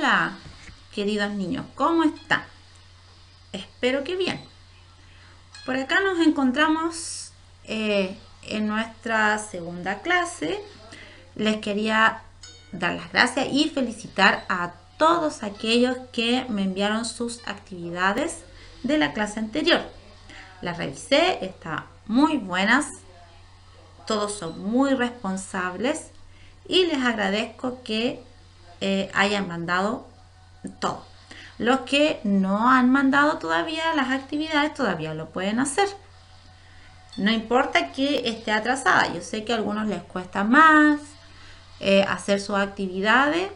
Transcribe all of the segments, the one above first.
Hola, queridos niños, ¿cómo están? Espero que bien. Por acá nos encontramos en nuestra segunda clase. Les quería dar las gracias y felicitar a todos aquellos que me enviaron sus actividades de la clase anterior. Las revisé, están muy buenas, todos son muy responsables y les agradezco que hayan mandado todo. Los que no han mandado todavía las actividades todavía lo pueden hacer. No importa que esté atrasada. Yo sé que a algunos les cuesta más hacer sus actividades,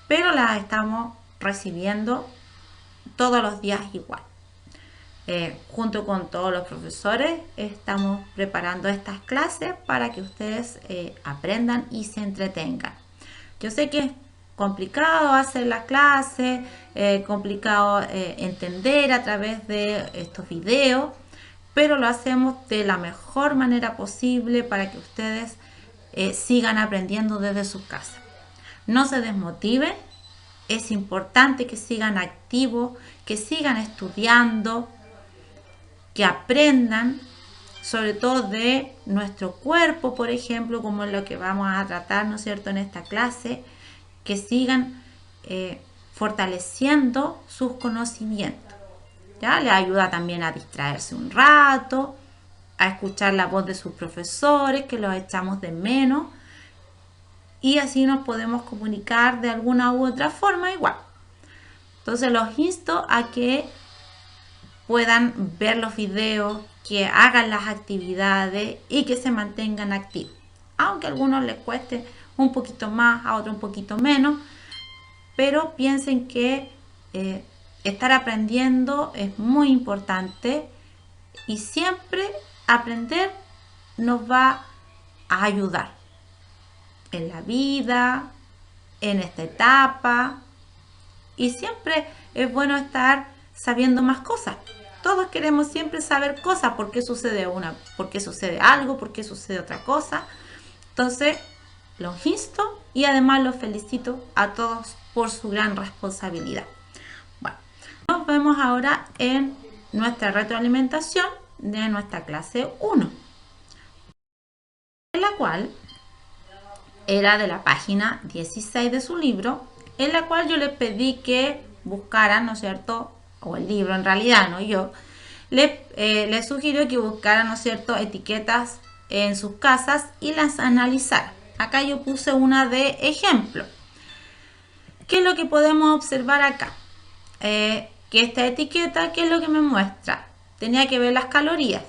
pero las estamos recibiendo todos los días igual. Junto con todos los profesores estamos preparando estas clases para que ustedes aprendan y se entretengan. Yo sé que es complicado hacer las clases, complicado entender a través de estos videos, pero lo hacemos de la mejor manera posible para que ustedes sigan aprendiendo desde sus casas. No se desmotiven, es importante que sigan activos, que sigan estudiando, que aprendan sobre todo de nuestro cuerpo, por ejemplo, como es lo que vamos a tratar, ¿no es cierto?, en esta clase, que sigan fortaleciendo sus conocimientos. ¿Ya? Les ayuda también a distraerse un rato, a escuchar la voz de sus profesores, que los echamos de menos, y así nos podemos comunicar de alguna u otra forma igual. Entonces los insto a que puedan ver los videos, que hagan las actividades y que se mantengan activos. Aunque a algunos les cueste un poquito más, a otros un poquito menos, pero piensen que estar aprendiendo es muy importante y siempre aprender nos va a ayudar en la vida, en esta etapa, y siempre es bueno estar sabiendo más cosas. Todos queremos siempre saber cosas, por qué sucede por qué sucede algo, por qué sucede otra cosa. Entonces, los insto y además los felicito a todos por su gran responsabilidad. Bueno, nos vemos ahora en nuestra retroalimentación de nuestra clase 1, en la cual era de la página 16 de su libro, en la cual yo les pedí que buscaran, ¿no es cierto?, o el libro en realidad, no yo, les sugirió que buscaran, ¿no es cierto?, etiquetas en sus casas y las analizaran. Acá yo puse una de ejemplo. ¿Qué es lo que podemos observar acá? Que esta etiqueta, ¿qué es lo que me muestra? Tenía que ver las calorías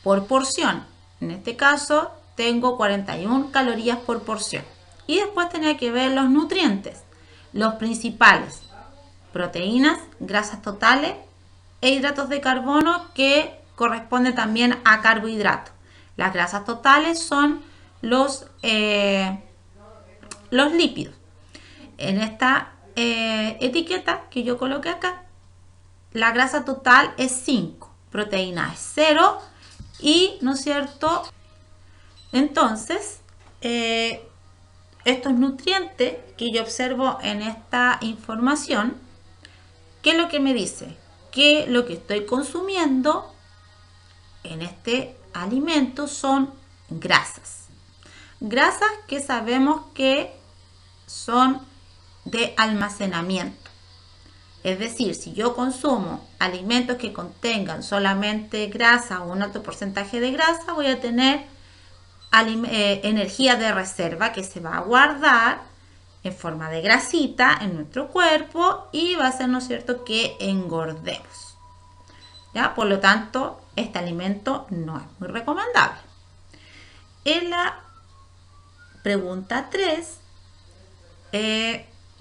por porción. En este caso, tengo 41 calorías por porción. Y después tenía que ver los nutrientes, los principales: proteínas, grasas totales e hidratos de carbono, que corresponde también a carbohidratos. Las grasas totales son los lípidos. En esta etiqueta que yo coloqué acá, la grasa total es 5, proteína es 0 y, ¿no es cierto?, entonces estos nutrientes que yo observo en esta información, ¿qué es lo que me dice? Que lo que estoy consumiendo en este alimento son grasas. Grasas que sabemos que son de almacenamiento. Es decir, si yo consumo alimentos que contengan solamente grasa o un alto porcentaje de grasa, voy a tener energía de reserva que se va a guardar en forma de grasita en nuestro cuerpo y va a ser, ¿no es cierto?, que engordemos. ¿Ya? Por lo tanto, este alimento no es muy recomendable. En la pregunta 3,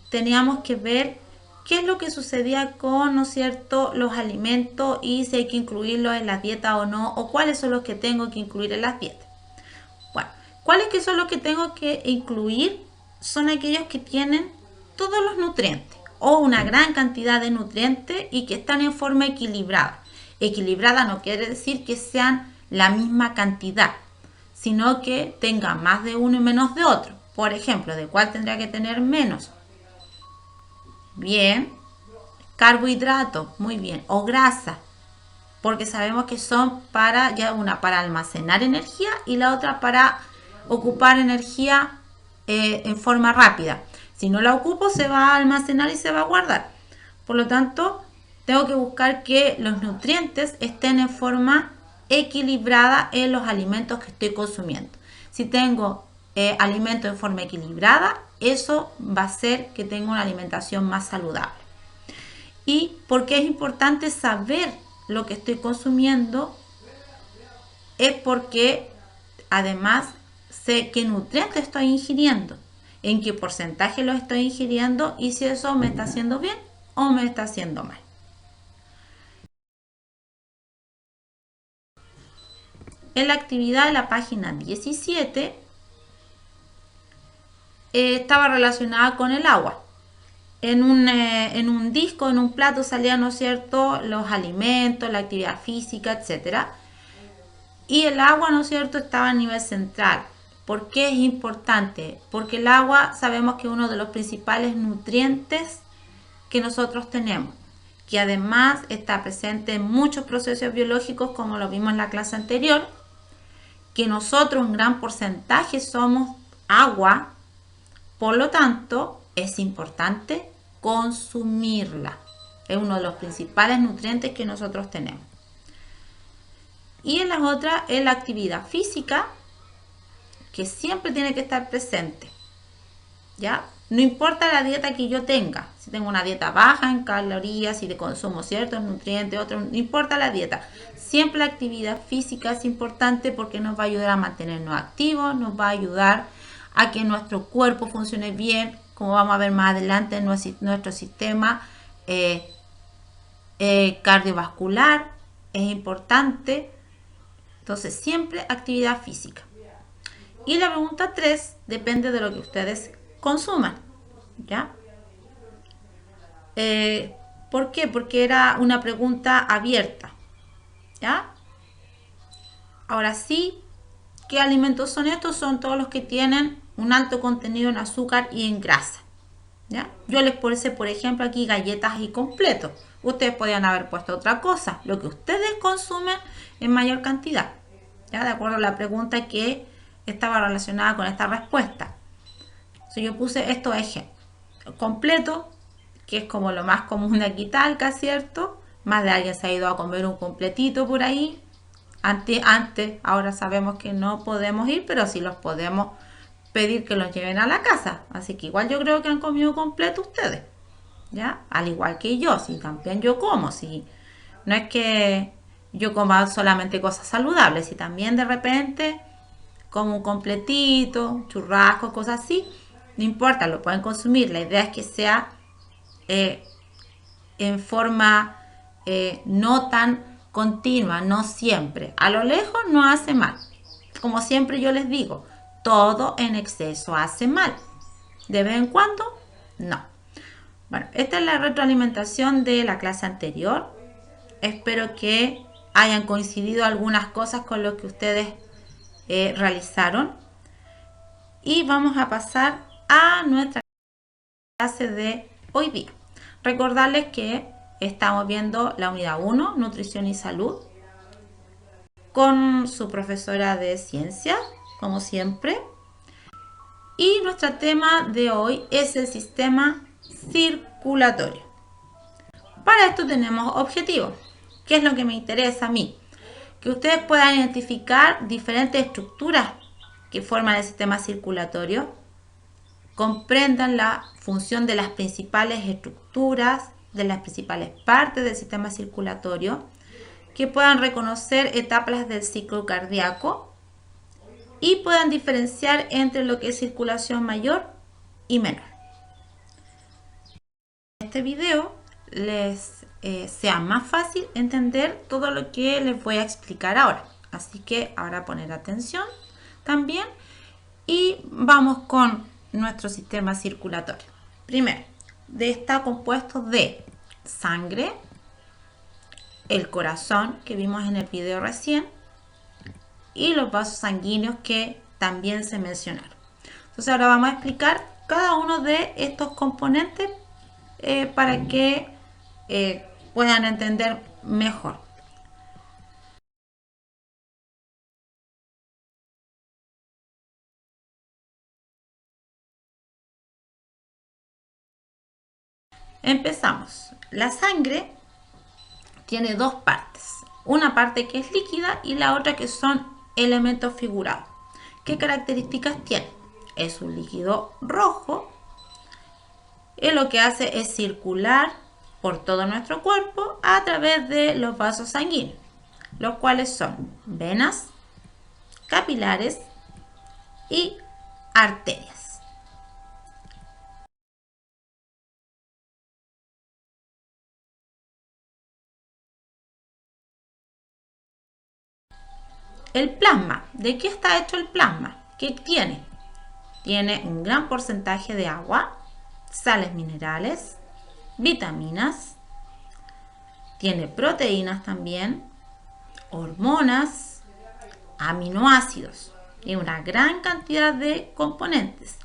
teníamos que ver qué es lo que sucedía con, ¿no es cierto?, los alimentos y si hay que incluirlos en la dieta o no, o cuáles son los que tengo que incluir en las dietas. Bueno, ¿cuáles que son los que tengo que incluir? Son aquellos que tienen todos los nutrientes o una gran cantidad de nutrientes y que están en forma equilibrada. Equilibrada no quiere decir que sean la misma cantidad, sino que tengan más de uno y menos de otro. Por ejemplo, ¿de cuál tendría que tener menos? Bien. Carbohidratos, muy bien. O grasa, porque sabemos que son para, ya una para almacenar energía y la otra para ocupar energía en forma rápida. Si no la ocupo, se va a almacenar y se va a guardar. Por lo tanto, tengo que buscar que los nutrientes estén en forma equilibrada en los alimentos que estoy consumiendo. Si tengo alimentos en forma equilibrada, eso va a hacer que tenga una alimentación más saludable. Y porque es importante saber lo que estoy consumiendo, es porque además sé qué nutrientes estoy ingiriendo, en qué porcentaje los estoy ingiriendo y si eso me está haciendo bien o me está haciendo mal. En la actividad de la página 17 estaba relacionada con el agua. En un disco, en un plato salían, ¿no es cierto?, los alimentos, la actividad física, etcétera. Y el agua, ¿no es cierto?, estaba a nivel central. ¿Por qué es importante? Porque el agua sabemos que es uno de los principales nutrientes que nosotros tenemos, que además está presente en muchos procesos biológicos, como lo vimos en la clase anterior, que nosotros un gran porcentaje somos agua, por lo tanto es importante consumirla. Es uno de los principales nutrientes que nosotros tenemos. Y en las otras es la actividad física, que siempre tiene que estar presente. ¿Ya? No importa la dieta que yo tenga, si tengo una dieta baja en calorías, si de consumo ciertos nutrientes, otros, no importa la dieta. Siempre la actividad física es importante porque nos va a ayudar a mantenernos activos, nos va a ayudar a que nuestro cuerpo funcione bien, como vamos a ver más adelante en nuestro sistema cardiovascular, es importante. Entonces, siempre actividad física. Y la pregunta 3 depende de lo que ustedes consuman. ¿Ya? ¿Por qué? Porque era una pregunta abierta. ¿Ya? Ahora sí, ¿qué alimentos son estos? Son todos los que tienen un alto contenido en azúcar y en grasa. ¿Ya? Yo les puse, por ejemplo, aquí galletas y completos. Ustedes podrían haber puesto otra cosa, lo que ustedes consumen en mayor cantidad. ¿Ya? De acuerdo a la pregunta que estaba relacionada con esta respuesta. Entonces yo puse estos ejemplos. Completo, que es como lo más común de aquí Talca, ¿cierto? Más de alguien se ha ido a comer un completito por ahí. Antes, ahora sabemos que no podemos ir, pero sí los podemos pedir que los lleven a la casa. Así que igual yo creo que han comido completo ustedes. ¿Ya? Al igual que yo, si también yo como, si no es que yo coma solamente cosas saludables, si también de repente como un completito, churrasco, cosas así, no importa, lo pueden consumir. La idea es que sea en forma no tan continua, no siempre. A lo lejos no hace mal. Como siempre yo les digo, todo en exceso hace mal. De vez en cuando, no. Bueno, esta es la retroalimentación de la clase anterior. Espero que hayan coincidido algunas cosas con lo que ustedes realizaron. Y vamos a pasar a nuestra clase de hoy día. Recordarles que estamos viendo la unidad 1, Nutrición y Salud, con su profesora de ciencia, como siempre. Y nuestro tema de hoy es el sistema circulatorio. Para esto tenemos objetivos. ¿Qué es lo que me interesa a mí? Que ustedes puedan identificar diferentes estructuras que forman el sistema circulatorio, comprendan la función de las principales estructuras, de las principales partes del sistema circulatorio, que puedan reconocer etapas del ciclo cardíaco y puedan diferenciar entre lo que es circulación mayor y menor. En este video les sea más fácil entender todo lo que les voy a explicar ahora. Así que ahora poner atención también y vamos con nuestro sistema circulatorio. Primero, está compuesto de sangre, el corazón que vimos en el video recién y los vasos sanguíneos que también se mencionaron. Entonces ahora vamos a explicar cada uno de estos componentes para que puedan entender mejor. Empezamos. La sangre tiene dos partes. Una parte que es líquida y la otra que son elementos figurados. ¿Qué características tiene? Es un líquido rojo y lo que hace es circular por todo nuestro cuerpo a través de los vasos sanguíneos, los cuales son venas, capilares y arterias. El plasma. ¿De qué está hecho el plasma? ¿Qué tiene? Tiene un gran porcentaje de agua, sales minerales, vitaminas, tiene proteínas también, hormonas, aminoácidos y una gran cantidad de componentes.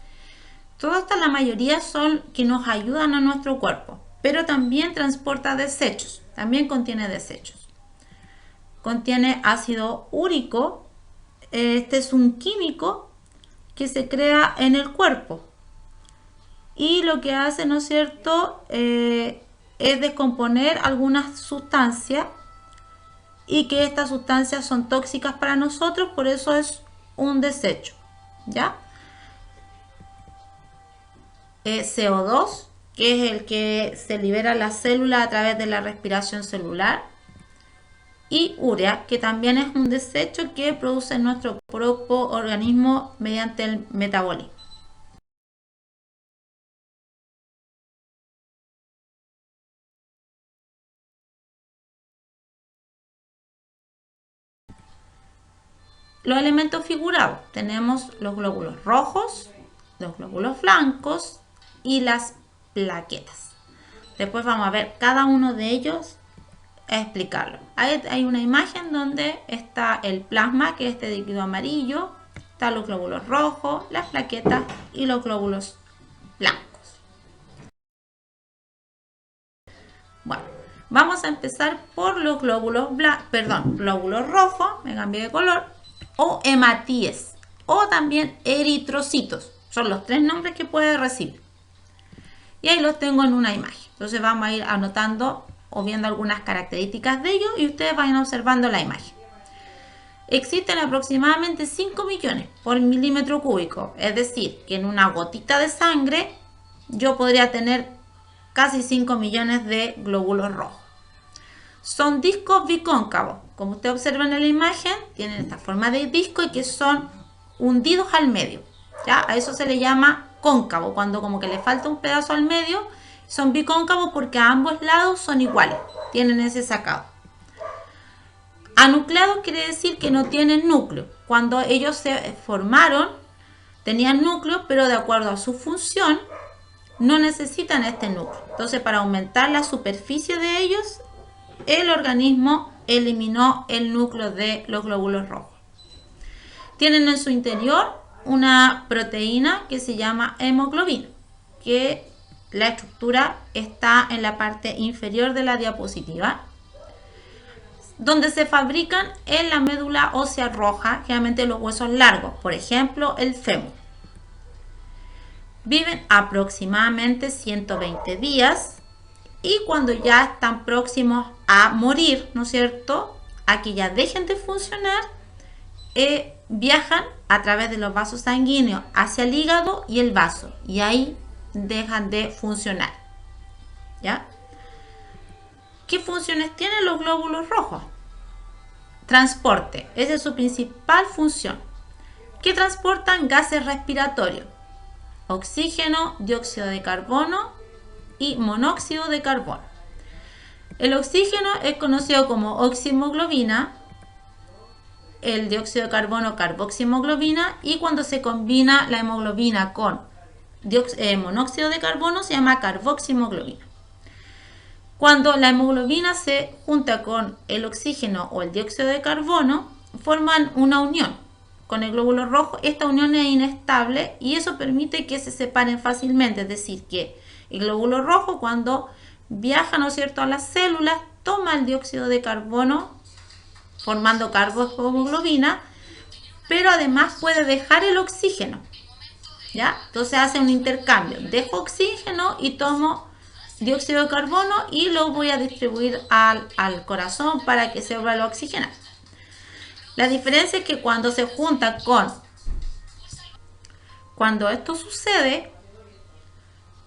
Todas estas, la mayoría son que nos ayudan a nuestro cuerpo, pero también transporta desechos, también contiene desechos. Contiene ácido úrico, este es un químico que se crea en el cuerpo y lo que hace, ¿no es cierto?, es descomponer algunas sustancias y que estas sustancias son tóxicas para nosotros, por eso es un desecho, ¿ya? CO2, que es el que se libera la célula a través de la respiración celular, y urea, que también es un desecho que produce nuestro propio organismo mediante el metabolismo. Los elementos figurados, tenemos los glóbulos rojos, los glóbulos blancos y las plaquetas. Después vamos a ver cada uno de ellos a explicarlo. Hay una imagen donde está el plasma, que es este líquido amarillo, están los glóbulos rojos, las plaquetas y los glóbulos blancos. Bueno, vamos a empezar por los glóbulos rojos, me cambié de color, o hematíes, o también eritrocitos. Son los tres nombres que puede recibir. Y ahí los tengo en una imagen. Entonces vamos a ir anotando o viendo algunas características de ellos y ustedes van observando la imagen. Existen aproximadamente 5 millones por milímetro cúbico, es decir, que en una gotita de sangre yo podría tener casi 5 millones de glóbulos rojos. Son discos bicóncavos, como usted observa en la imagen, tienen esta forma de disco y que son hundidos al medio, ¿ya? A eso se le llama cóncavo, cuando como que le falta un pedazo al medio. Son bicóncavos porque a ambos lados son iguales, tienen ese sacado. Anucleados quiere decir que no tienen núcleo. Cuando ellos se formaron, tenían núcleo, pero de acuerdo a su función, no necesitan este núcleo. Entonces, para aumentar la superficie de ellos, el organismo eliminó el núcleo de los glóbulos rojos. Tienen en su interior una proteína que se llama hemoglobina, que la estructura está en la parte inferior de la diapositiva, donde se fabrican en la médula ósea roja, generalmente los huesos largos, por ejemplo el fémur. Viven aproximadamente 120 días y cuando ya están próximos a morir, ¿no es cierto?, a que ya dejen de funcionar, viajan a través de los vasos sanguíneos hacia el hígado y el vaso, y ahí dejan de funcionar, ¿ya? ¿Qué funciones tienen los glóbulos rojos? Transporte, esa es su principal función. ¿Qué transportan? Gases respiratorios, oxígeno, dióxido de carbono y monóxido de carbono. El oxígeno es conocido como oxihemoglobina, el dióxido de carbono carboxihemoglobina, y cuando se combina la hemoglobina con monóxido de carbono se llama carboxihemoglobina. Cuando la hemoglobina se junta con el oxígeno o el dióxido de carbono, forman una unión con el glóbulo rojo. Esta unión es inestable y eso permite que se separen fácilmente, es decir, que El glóbulo rojo, cuando viaja, ¿no es cierto?, a las células, toma el dióxido de carbono formando carbohemoglobina, pero además puede dejar el oxígeno, ¿ya? Entonces hace un intercambio, dejo oxígeno y tomo dióxido de carbono y lo voy a distribuir al corazón para que se vuelva a oxigenar. La diferencia es que cuando se junta cuando esto sucede,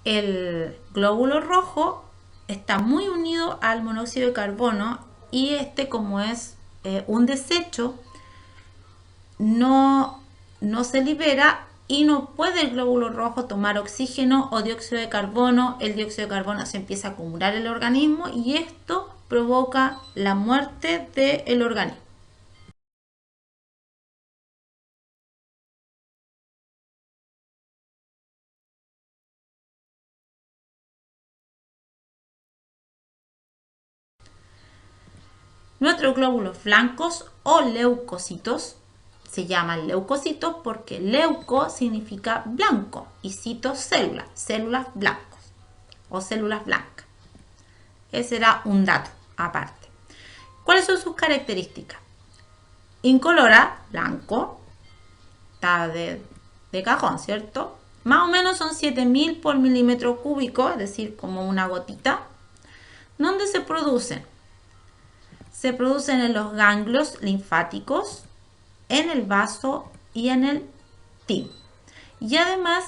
el glóbulo rojo está muy unido al monóxido de carbono y como es un desecho, no se libera y no puede el glóbulo rojo tomar oxígeno o dióxido de carbono. El dióxido de carbono se empieza a acumular en el organismo y esto provoca la muerte del organismo. Nuestros glóbulos blancos o leucocitos se llaman leucocitos porque leuco significa blanco y citos células, células blancos o células blancas. Ese era un dato aparte. ¿Cuáles son sus características? Incolora, blanco, está de cajón, ¿cierto? Más o menos son 7000 por milímetro cúbico, es decir, como una gotita. ¿Dónde se producen? Se producen en los ganglios linfáticos, en el vaso y en el timo. Y además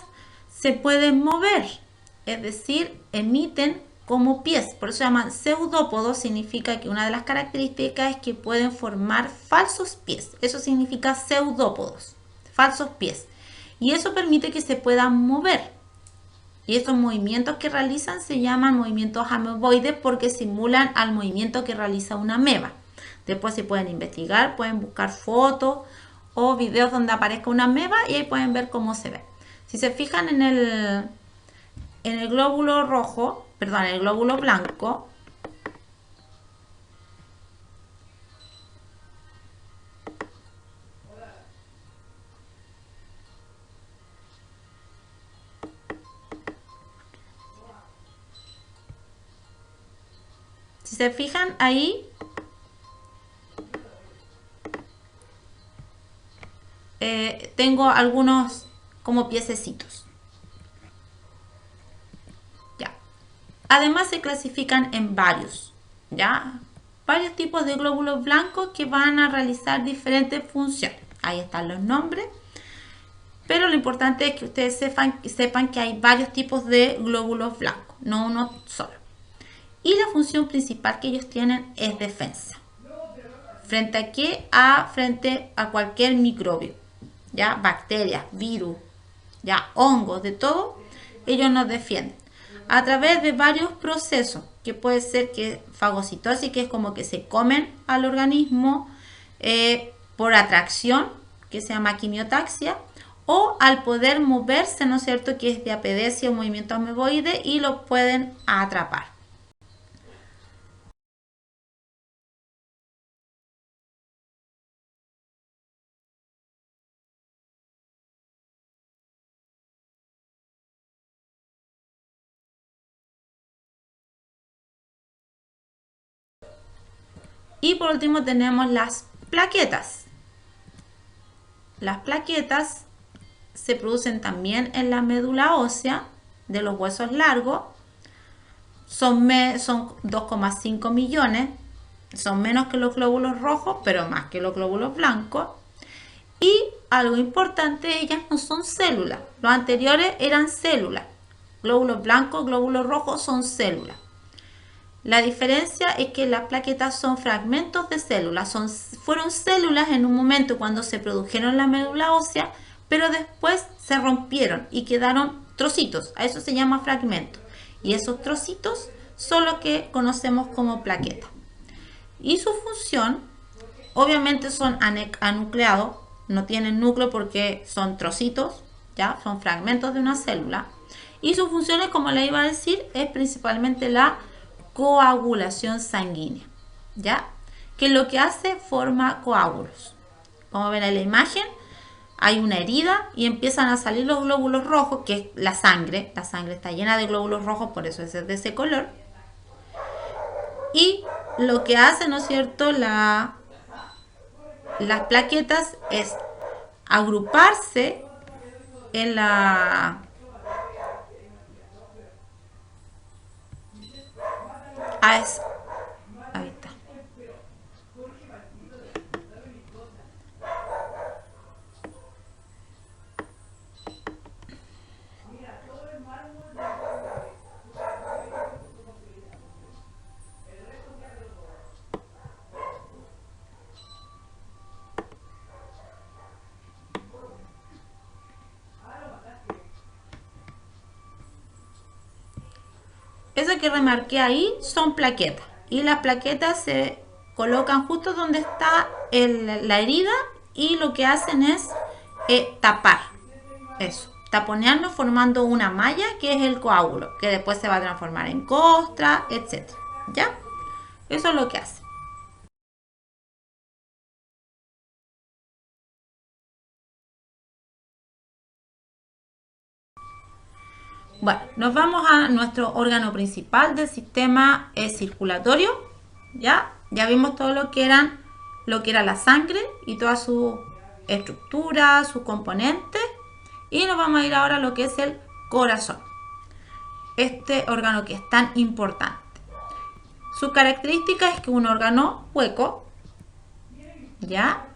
se pueden mover, es decir, emiten como pies. Por eso se llaman pseudópodos. Significa que una de las características es que pueden formar falsos pies. Eso significa pseudópodos, falsos pies. Y eso permite que se puedan mover. Y estos movimientos que realizan se llaman movimientos ameboides porque simulan al movimiento que realiza una ameba. Después se pueden investigar, pueden buscar fotos o videos donde aparezca una ameba y ahí pueden ver cómo se ve. Si se fijan en el glóbulo rojo, perdón, en el glóbulo blanco, si se fijan ahí, tengo algunos como piececitos. Ya. Además se clasifican en varios tipos de glóbulos blancos que van a realizar diferentes funciones. Ahí están los nombres. Pero lo importante es que ustedes sepan que hay varios tipos de glóbulos blancos, no uno solo. Y la función principal que ellos tienen es defensa. ¿Frente a qué? Frente a cualquier microbio, ¿ya? Bacterias, virus, ¿ya? Hongos, de todo, ellos nos defienden. A través de varios procesos, que puede ser que fagocitosis, que es como que se comen al organismo por atracción, que se llama quimiotaxia, o al poder moverse, ¿no es cierto?, que es diapedesia o movimiento ameboide y lo pueden atrapar. Y por último tenemos las plaquetas. Las plaquetas se producen también en la médula ósea de los huesos largos. Son 2,5 millones. Son menos que los glóbulos rojos, pero más que los glóbulos blancos. Y algo importante, ellas no son células. Los anteriores eran células. Glóbulos blancos, glóbulos rojos son células. La diferencia es que las plaquetas son fragmentos de células. Fueron células en un momento cuando se produjeron en la médula ósea, pero después se rompieron y quedaron trocitos. A eso se llama fragmento. Y esos trocitos son los que conocemos como plaquetas. Y su función, obviamente son anucleados, no tienen núcleo porque son trocitos, ¿ya? Son fragmentos de una célula. Y su función, como le iba a decir, es principalmente la coagulación sanguínea, ¿ya? Que lo que hace forma coágulos. Como ven en la imagen, hay una herida y empiezan a salir los glóbulos rojos, que es la sangre. La sangre está llena de glóbulos rojos, por eso es de ese color. Y lo que hace, ¿no es cierto?, las plaquetas es agruparse en la... Ahí está. Eso que remarqué ahí son plaquetas. Y las plaquetas se colocan justo donde está la herida y lo que hacen es tapar. Eso, taponearlo formando una malla que es el coágulo, que después se va a transformar en costra, etc. ¿Ya? Eso es lo que hace. Bueno, nos vamos a nuestro órgano principal del sistema circulatorio. Ya vimos todo lo que era la sangre y toda su estructura, sus componentes. Y nos vamos a ir ahora a lo que es el corazón. Este órgano que es tan importante. Su característica es que es un órgano hueco, ¿ya?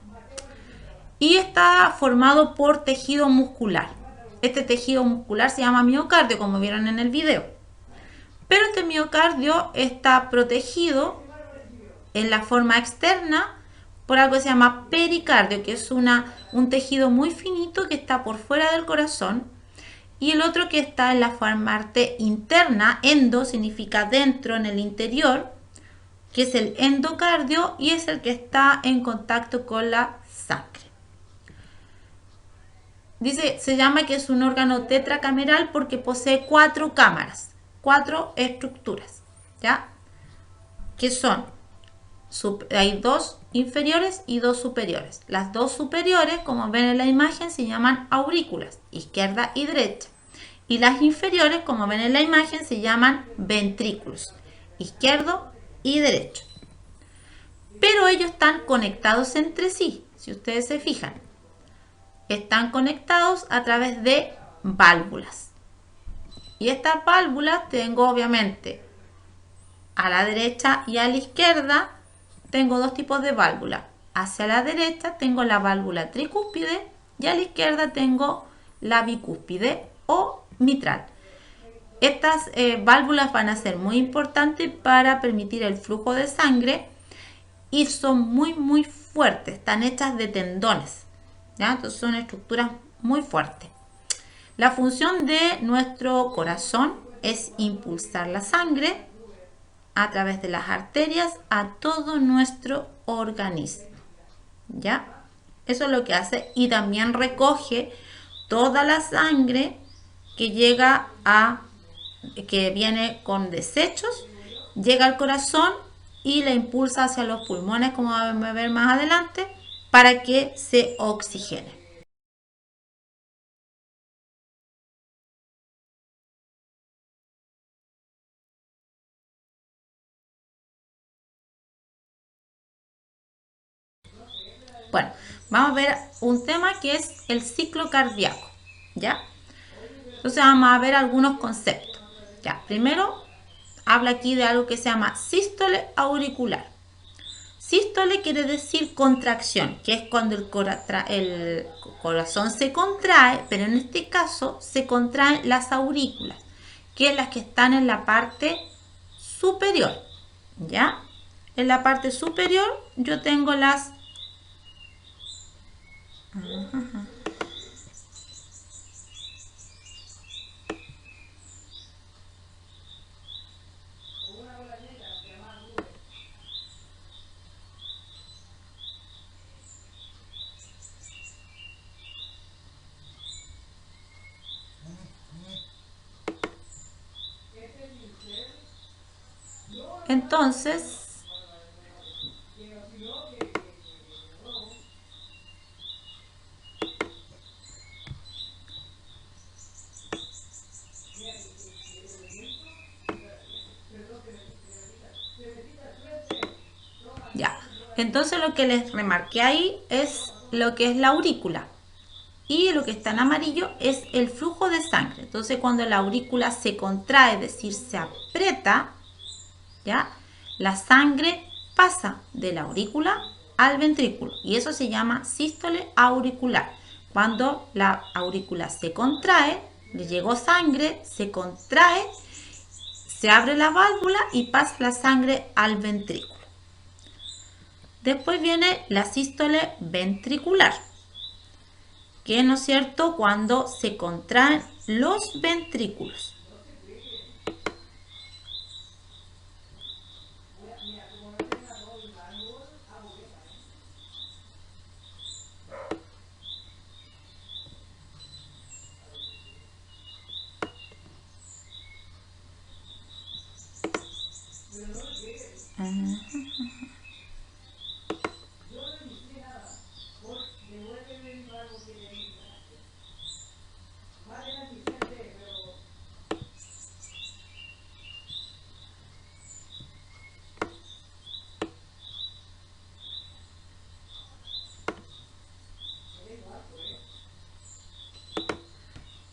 Y está formado por tejido muscular. Este tejido muscular se llama miocardio, como vieron en el video. Pero este miocardio está protegido en la forma externa por algo que se llama pericardio, que es un tejido muy finito que está por fuera del corazón. Y el otro que está en la parte interna, endo significa dentro, en el interior, que es el endocardio y es el que está en contacto con la sangre. Dice, se llama que es un órgano tetracameral porque posee 4 cámaras, 4 estructuras, ¿ya? Que son, hay 2 inferiores y 2 superiores. Las 2 superiores, como ven en la imagen, se llaman aurículas, izquierda y derecha. Y las inferiores, como ven en la imagen, se llaman ventrículos, izquierdo y derecho. Pero ellos están conectados entre sí, si ustedes se fijan. Están conectados a través de válvulas. Y estas válvulas tengo obviamente a la derecha y a la izquierda tengo 2 tipos de válvulas. Hacia la derecha tengo la válvula tricúspide y a la izquierda tengo la bicúspide o mitral. Estas válvulas van a ser muy importantes para permitir el flujo de sangre y son muy fuertes, están hechas de tendones, ¿ya? Entonces son estructuras muy fuertes. La función de nuestro corazón es impulsar la sangre a través de las arterias a todo nuestro organismo, ¿ya? Eso es lo que hace y también recoge toda la sangre que llega que viene con desechos, llega al corazón y la impulsa hacia los pulmones, como vamos a ver más adelante, para que se oxigene. Bueno, vamos a ver un tema que es el ciclo cardíaco, ¿ya? Entonces vamos a ver algunos conceptos. Ya, primero habla aquí de algo que se llama sístole auricular. Sístole quiere decir contracción, que es cuando el corazón se contrae, pero en este caso se contraen las aurículas, que es las que están en la parte superior, ¿ya? En la parte superior yo tengo las... Entonces, Entonces lo que les remarqué ahí es lo que es la aurícula. Y lo que está en amarillo es el flujo de sangre. Entonces cuando la aurícula se contrae, es decir, se aprieta, ¿ya? La sangre pasa de la aurícula al ventrículo y eso se llama sístole auricular. Cuando la aurícula se contrae, le llegó sangre, se contrae, se abre la válvula y pasa la sangre al ventrículo. Después viene la sístole ventricular, que ¿no es cierto? Cuando se contraen los ventrículos.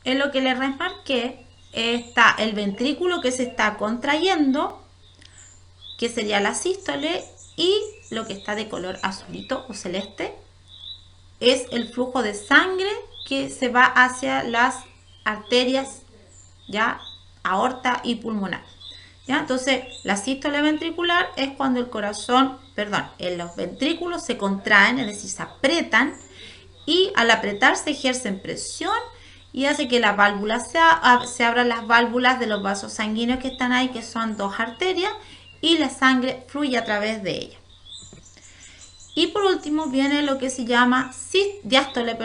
En lo que les remarqué está el ventrículo que se está contrayendo, que sería la sístole, y lo que está de color azulito o celeste es el flujo de sangre que se va hacia las arterias, ya, aorta y pulmonar. ¿Ya? Entonces, la sístole ventricular es cuando el corazón, los ventrículos se contraen, es decir, se aprietan, y al apretar se ejercen presión y hace que las válvulas se abran las válvulas de los vasos sanguíneos que están ahí, que son 2 arterias, y la sangre fluye a través de ellas. Y por último viene lo que se llama diástole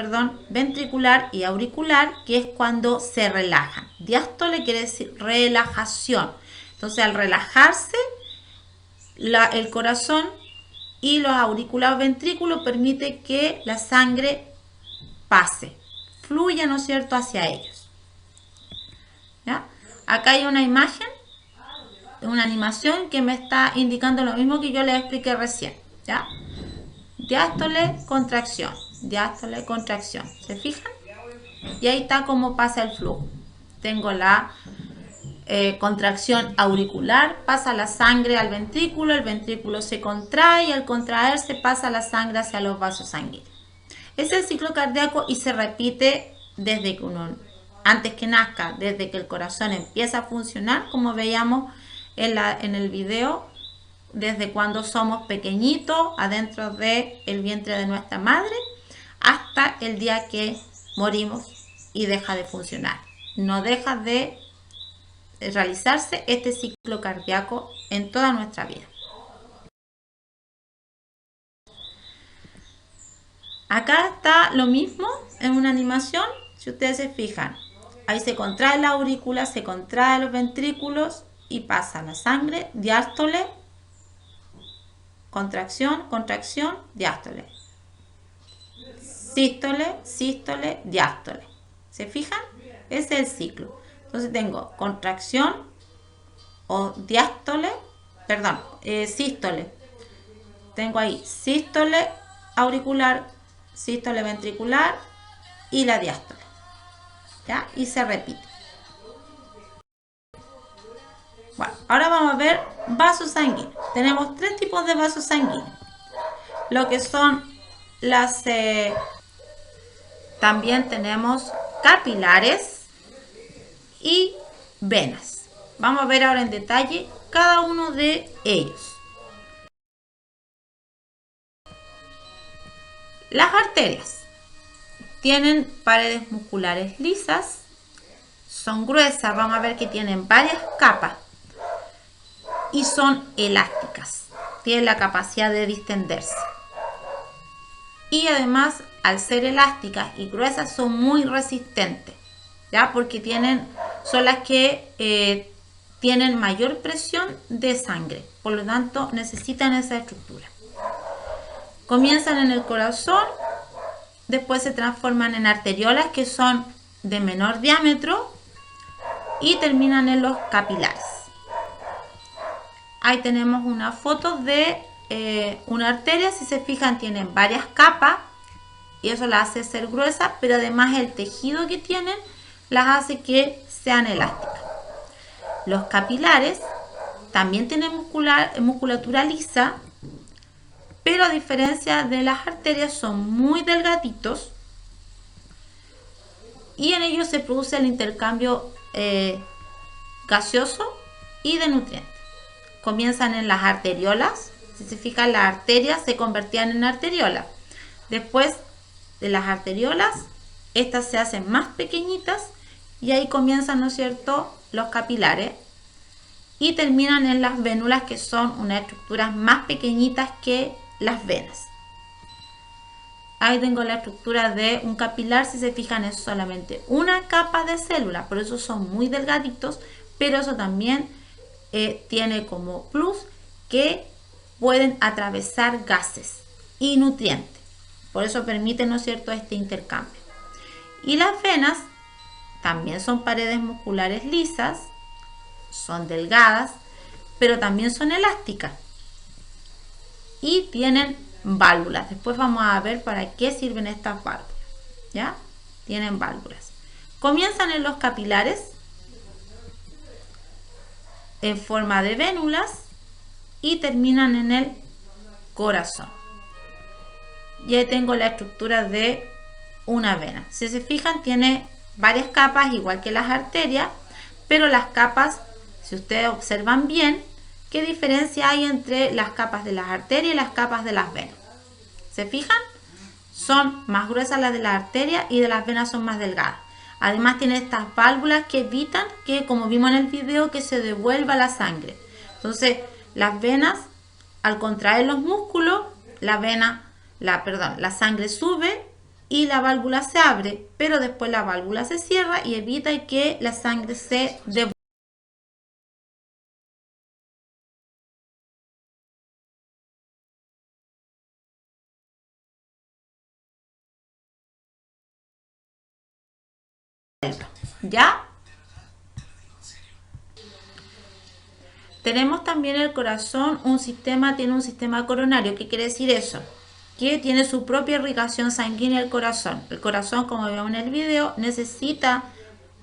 ventricular y auricular, que es cuando se relajan. Diástole quiere decir relajación. Entonces al relajarse, el corazón y los auriculares ventrículos permite que la sangre pase, fluya, ¿no es cierto?, hacia ellos. ¿Ya? Acá hay una imagen, una animación que me está indicando lo mismo que yo les expliqué recién. ¿Ya? Diástole, contracción, diástole, contracción. ¿Se fijan? Y ahí está cómo pasa el flujo. Tengo la contracción auricular, pasa la sangre al ventrículo, el ventrículo se contrae y al contraerse pasa la sangre hacia los vasos sanguíneos. Es el ciclo cardíaco y se repite desde que antes que nazca, desde que el corazón empieza a funcionar, como veíamos en el video, desde cuando somos pequeñitos adentro del vientre de nuestra madre hasta el día que morimos y deja de funcionar. No deja de realizarse este ciclo cardíaco en toda nuestra vida. Acá está lo mismo en una animación, si ustedes se fijan. Ahí se contrae la aurícula, se contrae los ventrículos y pasa la sangre, diástole, contracción, contracción, diástole. Sístole, sístole, diástole. ¿Se fijan? Ese es el ciclo. Entonces tengo contracción o diástole, sístole. Tengo ahí sístole auricular, sístole ventricular y la diástole. ¿Ya? Y se repite. Bueno, ahora vamos a ver vasos sanguíneos. Tenemos 3 tipos de vasos sanguíneos. Lo que son las... también tenemos capilares y venas. Vamos a ver ahora en detalle cada uno de ellos. Las arterias tienen paredes musculares lisas, son gruesas, vamos a ver que tienen varias capas y son elásticas, tienen la capacidad de distenderse. Y además, al ser elásticas y gruesas, son muy resistentes, ¿ya? Porque son las que tienen mayor presión de sangre, por lo tanto necesitan esa estructura. Comienzan en el corazón, después se transforman en arteriolas que son de menor diámetro y terminan en los capilares. Ahí tenemos una foto de una arteria, si se fijan, tiene varias capas y eso la hace ser gruesa, pero además el tejido que tienen las hace que sean elásticas. Los capilares también tienen musculatura lisa, pero a diferencia de las arterias son muy delgaditos y en ellos se produce el intercambio gaseoso y de nutrientes. Comienzan en las arteriolas. Si se fijan, las arterias se convertían en arteriolas. Después de las arteriolas, estas se hacen más pequeñitas y ahí comienzan, ¿no es cierto?, los capilares y terminan en las vénulas, que son unas estructuras más pequeñitas que las venas. Ahí tengo la estructura de un capilar. Si se fijan, es solamente una capa de células, por eso son muy delgaditos, pero eso también tiene como plus que pueden atravesar gases y nutrientes. Por eso permite, ¿no es cierto?, este intercambio. Y las venas también son paredes musculares lisas, son delgadas, pero también son elásticas y tienen válvulas. Después vamos a ver para qué sirven estas válvulas. ¿Ya? Tienen válvulas. Comienzan en los capilares en forma de vénulas y terminan en el corazón. Y ahí tengo la estructura de una vena. Si se fijan, tiene varias capas, igual que las arterias, pero las capas, si ustedes observan bien, ¿qué diferencia hay entre las capas de las arterias y las capas de las venas? ¿Se fijan? Son más gruesas las de las arterias y de las venas son más delgadas. Además tiene estas válvulas que evitan que, como vimos en el video, que se devuelva la sangre. Entonces, las venas, al contraer los músculos, la sangre sube y la válvula se abre, pero después la válvula se cierra y evita que la sangre se devuelva. ¿Ya? Tenemos también el corazón, tiene un sistema coronario. ¿Qué quiere decir eso? Que tiene su propia irrigación sanguínea el corazón. El corazón, como vemos en el video, necesita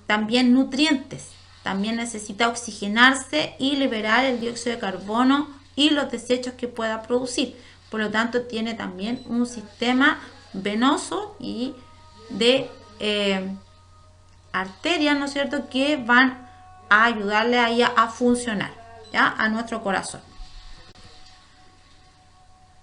también nutrientes. También necesita oxigenarse y liberar el dióxido de carbono y los desechos que pueda producir. Por lo tanto, tiene también un sistema venoso y de arterias, ¿no es cierto?, que van a ayudarle a ella a funcionar, ¿ya?, a nuestro corazón.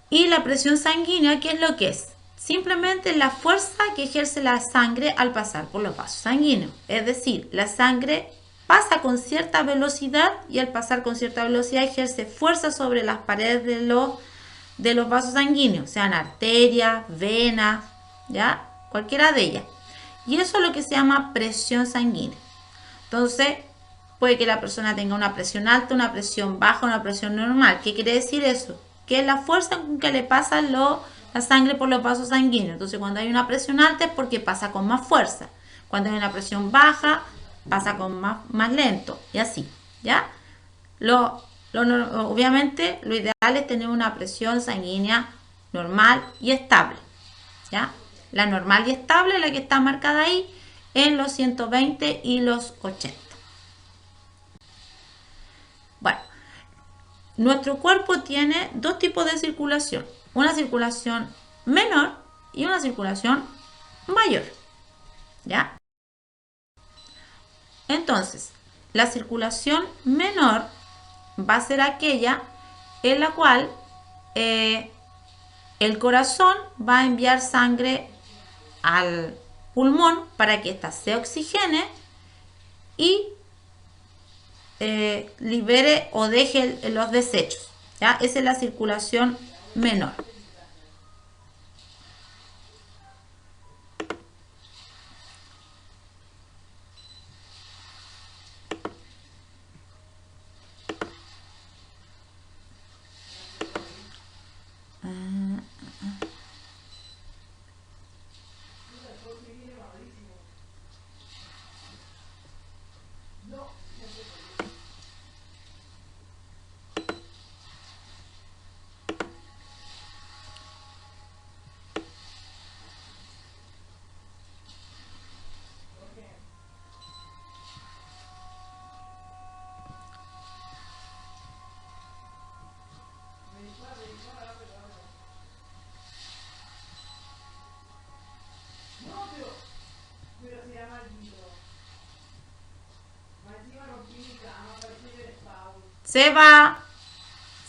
Y la presión sanguínea, ¿qué es lo que es? Simplemente la fuerza que ejerce la sangre al pasar por los vasos sanguíneos. Es decir, la sangre pasa con cierta velocidad y al pasar con cierta velocidad ejerce fuerza sobre las paredes de los vasos sanguíneos, sean arterias, venas, ¿ya?, cualquiera de ellas. Y eso es lo que se llama presión sanguínea. Entonces, puede que la persona tenga una presión alta, una presión baja, una presión normal. ¿Qué quiere decir eso? Que es la fuerza con que le pasa la sangre por los vasos sanguíneos. Entonces, cuando hay una presión alta es porque pasa con más fuerza. Cuando hay una presión baja, pasa con más lento. Y así, ¿ya? Obviamente, lo ideal es tener una presión sanguínea normal y estable, ¿ya? La normal y estable es la que está marcada ahí en los 120 y los 80. Bueno, nuestro cuerpo tiene dos tipos de circulación. Una circulación menor y una circulación mayor, ¿ya? Entonces, la circulación menor va a ser aquella en la cual el corazón va a enviar sangre al pulmón para que ésta se oxigene y libere o deje los desechos, ¿ya? Esa es la circulación menor.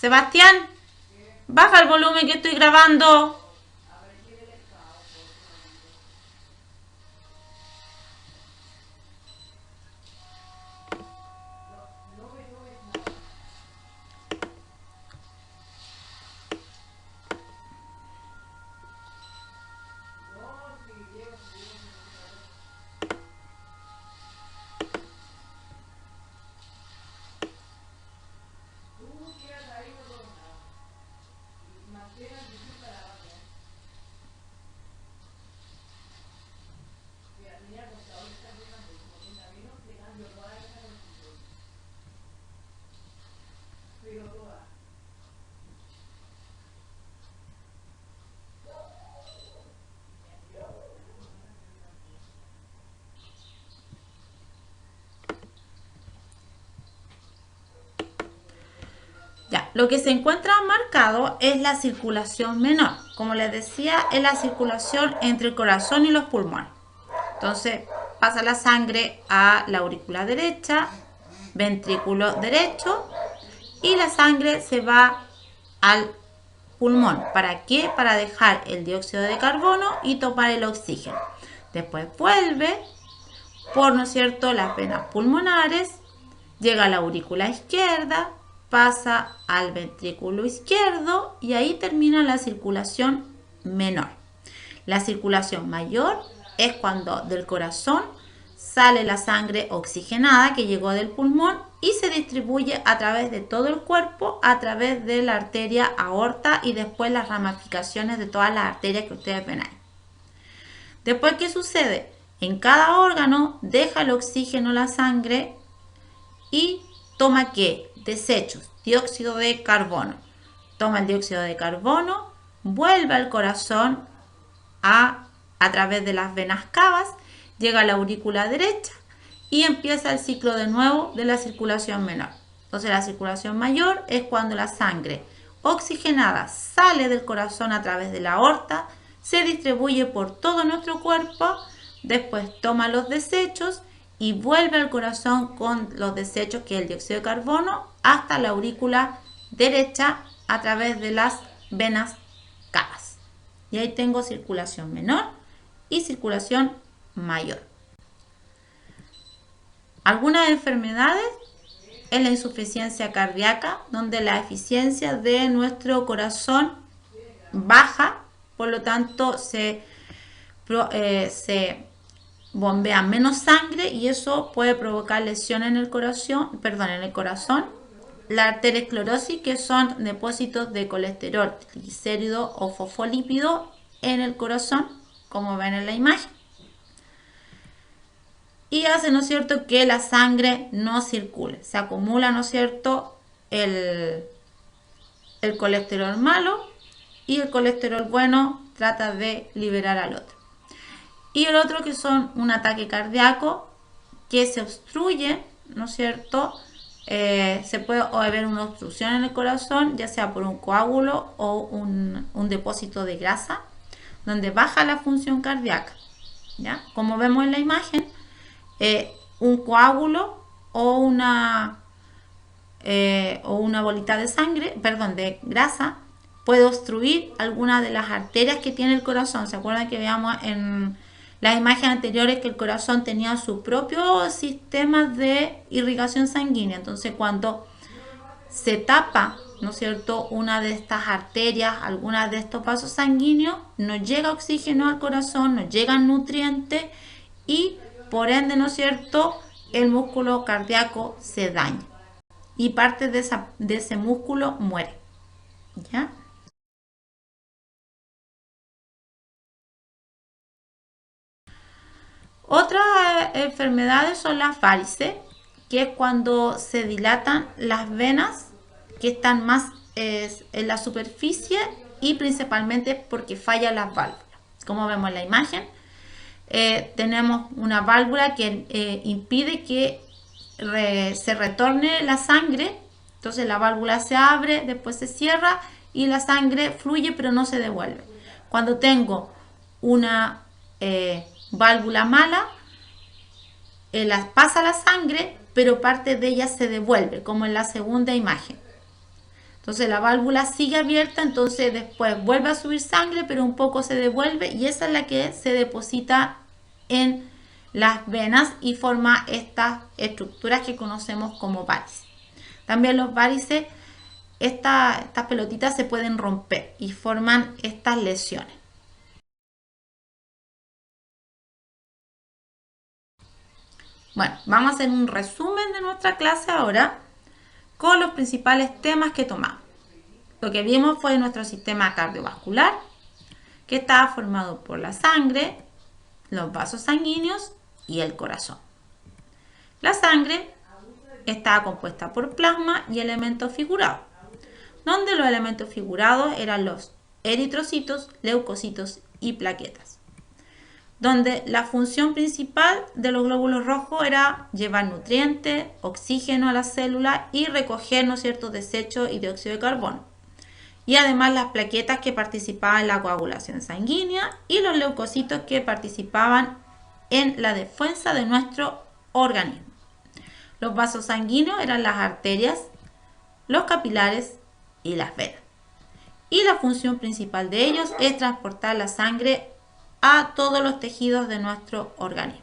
Sebastián, baja el volumen que estoy grabando. Ya, lo que se encuentra marcado es la circulación menor. Como les decía, es la circulación entre el corazón y los pulmones. Entonces, pasa la sangre a la aurícula derecha, ventrículo derecho, y la sangre se va al pulmón. ¿Para qué? Para dejar el dióxido de carbono y tomar el oxígeno. Después vuelve por, ¿no es cierto?, las venas pulmonares, llega a la aurícula izquierda, pasa al ventrículo izquierdo y ahí termina la circulación menor. La circulación mayor es cuando del corazón sale la sangre oxigenada que llegó del pulmón y se distribuye a través de todo el cuerpo, a través de la arteria aorta y después las ramificaciones de todas las arterias que ustedes ven ahí. Después, ¿qué sucede? En cada órgano deja el oxígeno la sangre y toma ¿qué? Desechos, dióxido de carbono. Toma el dióxido de carbono, vuelve al corazón a través de las venas cavas, llega a la aurícula derecha y empieza el ciclo de nuevo de la circulación menor. Entonces la circulación mayor es cuando la sangre oxigenada sale del corazón a través de la aorta, se distribuye por todo nuestro cuerpo, después toma los desechos y vuelve al corazón con los desechos, que es el dióxido de carbono, hasta la aurícula derecha a través de las venas cavas. Y ahí tengo circulación menor y circulación mayor. Algunas enfermedades es la insuficiencia cardíaca, donde la eficiencia de nuestro corazón baja, por lo tanto se bombea menos sangre y eso puede provocar lesiones en el corazón, la arteriosclerosis, que son depósitos de colesterol, triglicéridos o fosfolípidos en el corazón, como ven en la imagen. Y hace, ¿no es cierto?, que la sangre no circule. Se acumula, ¿no es cierto?, el colesterol malo y el colesterol bueno trata de liberar al otro. Y el otro que son un ataque cardíaco que se obstruye, ¿no es cierto?, se puede haber una obstrucción en el corazón, ya sea por un coágulo o un depósito de grasa, donde baja la función cardíaca, ¿ya? Como vemos en la imagen, un coágulo o una bolita de sangre, de grasa, puede obstruir alguna de las arterias que tiene el corazón. ¿Se acuerdan que veíamos en las imágenes anteriores que el corazón tenía su propio sistema de irrigación sanguínea? Entonces, cuando se tapa, ¿no es cierto?, una de estas arterias, alguna de estos vasos sanguíneos, no llega oxígeno al corazón, no llegan nutrientes y por ende, ¿no es cierto?, el músculo cardíaco se daña y parte de ese músculo muere, ¿ya? Otras enfermedades son las varices, que es cuando se dilatan las venas que están más en la superficie y principalmente porque fallan las válvulas. Como vemos en la imagen, tenemos una válvula que impide que se retorne la sangre. Entonces la válvula se abre, después se cierra y la sangre fluye pero no se devuelve. Cuando tengo una válvula mala, pasa la sangre pero parte de ella se devuelve, como en la segunda imagen. Entonces la válvula sigue abierta, entonces después vuelve a subir sangre, pero un poco se devuelve y esa es la que se deposita en las venas y forma estas estructuras que conocemos como varices. También los varices, estas pelotitas se pueden romper y forman estas lesiones. Bueno, vamos a hacer un resumen de nuestra clase ahora con los principales temas que tomamos. Lo que vimos fue nuestro sistema cardiovascular, que estaba formado por la sangre, los vasos sanguíneos y el corazón. La sangre estaba compuesta por plasma y elementos figurados, donde los elementos figurados eran los eritrocitos, leucocitos y plaquetas, donde la función principal de los glóbulos rojos era llevar nutrientes, oxígeno a las células y recoger, ¿no es cierto?, desechos y dióxido de carbono. Y además las plaquetas que participaban en la coagulación sanguínea y los leucocitos que participaban en la defensa de nuestro organismo. Los vasos sanguíneos eran las arterias, los capilares y las venas. Y la función principal de ellos es transportar la sangre a todos los tejidos de nuestro organismo.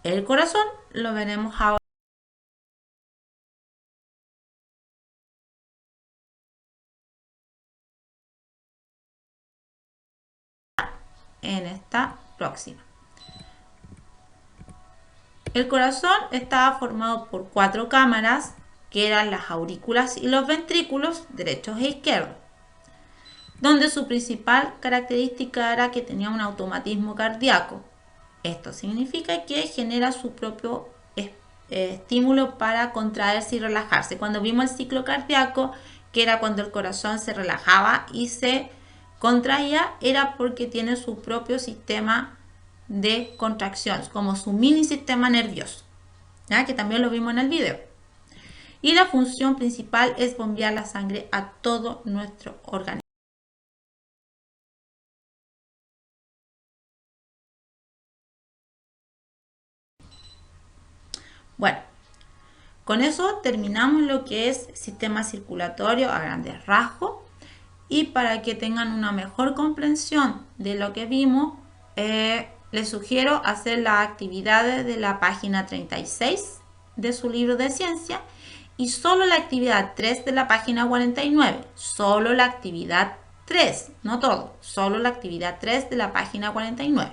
El corazón lo veremos ahora en esta próxima. El corazón estaba formado por 4 cámaras, que eran las aurículas y los ventrículos derechos e izquierdos, donde su principal característica era que tenía un automatismo cardíaco. Esto significa que genera su propio estímulo para contraerse y relajarse. Cuando vimos el ciclo cardíaco, que era cuando el corazón se relajaba y se contraía, era porque tiene su propio sistema de contracción, como su mini sistema nervioso, ¿ya?, que también lo vimos en el video. Y la función principal es bombear la sangre a todo nuestro organismo. Bueno, con eso terminamos lo que es sistema circulatorio a grandes rasgos, y para que tengan una mejor comprensión de lo que vimos, les sugiero hacer las actividades de la página 36 de su libro de ciencia y solo la actividad 3 de la página 49, solo la actividad 3, no todo, solo la actividad 3 de la página 49.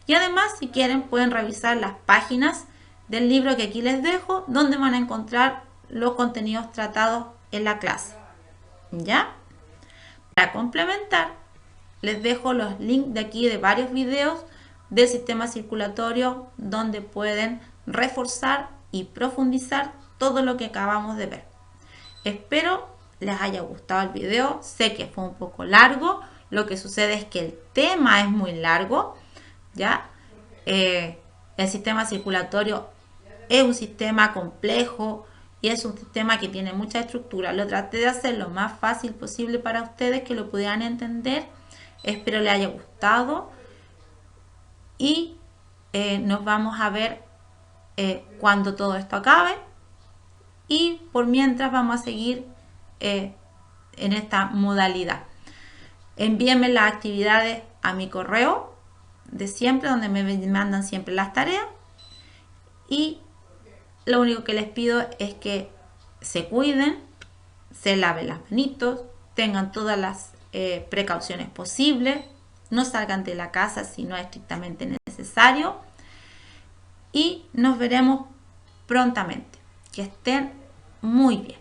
Y además, si quieren, pueden revisar las páginas del libro que aquí les dejo, donde van a encontrar los contenidos tratados en la clase. ¿Ya? Para complementar, les dejo los links de aquí de varios videos del sistema circulatorio, donde pueden reforzar y profundizar todo lo que acabamos de ver. Espero les haya gustado el video. Sé que fue un poco largo. Lo que sucede es que el tema es muy largo, ¿ya? El sistema circulatorio es un sistema complejo y es un sistema que tiene mucha estructura. Lo traté de hacer lo más fácil posible para ustedes, que lo pudieran entender. Espero les haya gustado y nos vamos a ver cuando todo esto acabe. Y por mientras vamos a seguir en esta modalidad. Envíenme las actividades a mi correo de siempre, donde me mandan siempre las tareas. Y lo único que les pido es que se cuiden, se laven las manitos, tengan todas las precauciones posibles, no salgan de la casa si no es estrictamente necesario. Y nos veremos prontamente. Que estén muy bien.